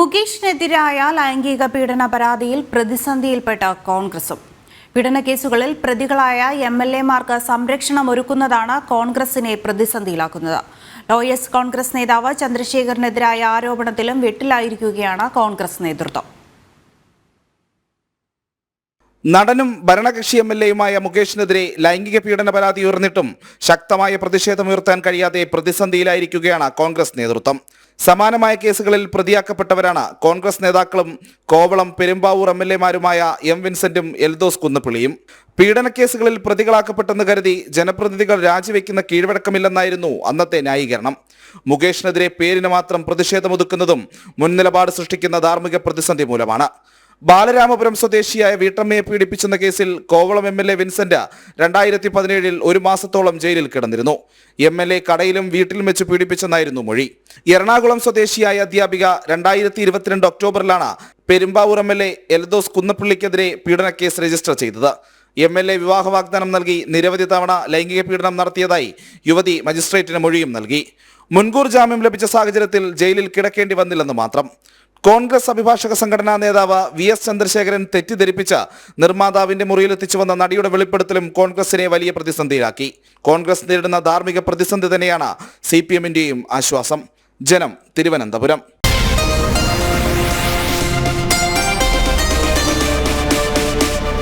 മുകേഷിനെതിരായ ലൈംഗിക പീഡന പരാതിയിൽ പ്രതിസന്ധിയിൽപ്പെട്ട കോൺഗ്രസും. പീഡനക്കേസുകളിൽ പ്രതികളായ എംഎൽഎമാർക്ക് സംരക്ഷണം ഒരുക്കുന്നതാണ് കോൺഗ്രസിനെ പ്രതിസന്ധിയിലാക്കുന്നത്. ലോയേഴ്സ് കോൺഗ്രസ് നേതാവ് ചന്ദ്രശേഖറിനെതിരായ ആരോപണത്തിലും വെട്ടിലായിരിക്കുകയാണ് കോൺഗ്രസ് നേതൃത്വം. നടനും ഭരണകക്ഷി എംഎൽഎയുമായ മുകേഷിനെതിരെ ലൈംഗിക പീഡന പരാതി ഉയർന്നിട്ടും ശക്തമായ പ്രതിഷേധമുയർത്താൻ കഴിയാതെ പ്രതിസന്ധിയിലായിരിക്കുകയാണ് കോൺഗ്രസ് നേതൃത്വം. സമാനമായ കേസുകളിൽ പ്രതിയാക്കപ്പെട്ടവരാണ് കോൺഗ്രസ് നേതാക്കളും കോവളം, പെരുമ്പാവൂർ എംഎൽഎമാരുമായ എം വിൻസെന്റും എൽദോസ് കുന്നപ്പിള്ളിയും. പീഡനക്കേസുകളിൽ പ്രതികളാക്കപ്പെട്ടെന്ന് കരുതി ജനപ്രതിനിധികൾ രാജിവെക്കുന്ന കീഴ്വഴക്കമില്ലെന്നായിരുന്നു അന്നത്തെ ന്യായീകരണം. മുകേഷിനെതിരെ പേരിന് മാത്രം പ്രതിഷേധമൊതുക്കുന്നതും മുൻനിലപാട് സൃഷ്ടിക്കുന്ന ധാർമ്മിക പ്രതിസന്ധി മൂലമാണ്. ബാലരാമപുരം സ്വദേശിയായ വീട്ടമ്മയെ പീഡിപ്പിച്ചെന്ന കേസിൽ കോവളം എംഎൽഎ വിൻസെന്റ് 2017 ഒരു മാസത്തോളം ജയിലിൽ കിടന്നിരുന്നു. എംഎൽഎ കടയിലും വീട്ടിലും വെച്ച് പീഡിപ്പിച്ചെന്നായിരുന്നു മൊഴി. എറണാകുളം സ്വദേശിയായ അധ്യാപിക 2022 ഒക്ടോബറിലാണ് പെരുമ്പാവൂർ എംഎൽഎ എൽദോസ് കുന്നപ്പിള്ളിക്കെതിരെ പീഡനക്കേസ് രജിസ്റ്റർ ചെയ്തത്. എംഎൽഎ വിവാഹ വാഗ്ദാനം നൽകി നിരവധി തവണ ലൈംഗിക പീഡനം നടത്തിയതായി യുവതി മജിസ്ട്രേറ്റിന് മൊഴിയും നൽകി. മുൻകൂർ ജാമ്യം ലഭിച്ച സാഹചര്യത്തിൽ ജയിലിൽ കിടക്കേണ്ടി വന്നില്ലെന്ന് മാത്രം. കോൺഗ്രസ് അഭിഭാഷക സംഘടനാ നേതാവ് VS ചന്ദ്രശേഖരൻ തെറ്റിദ്ധരിപ്പിച്ച നിർമ്മാതാവിന്റെ മുറിയിലെത്തിച്ചുവന്ന നടിയുടെ വെളിപ്പെടുത്തലും കോൺഗ്രസിനെ വലിയ പ്രതിസന്ധിയിലാക്കി. കോൺഗ്രസ് നേരിടുന്ന ധാർമ്മിക പ്രതിസന്ധി തന്നെയാണ് CPM-ന്റെയും ആശ്വാസം. ജനം, തിരുവനന്തപുരം.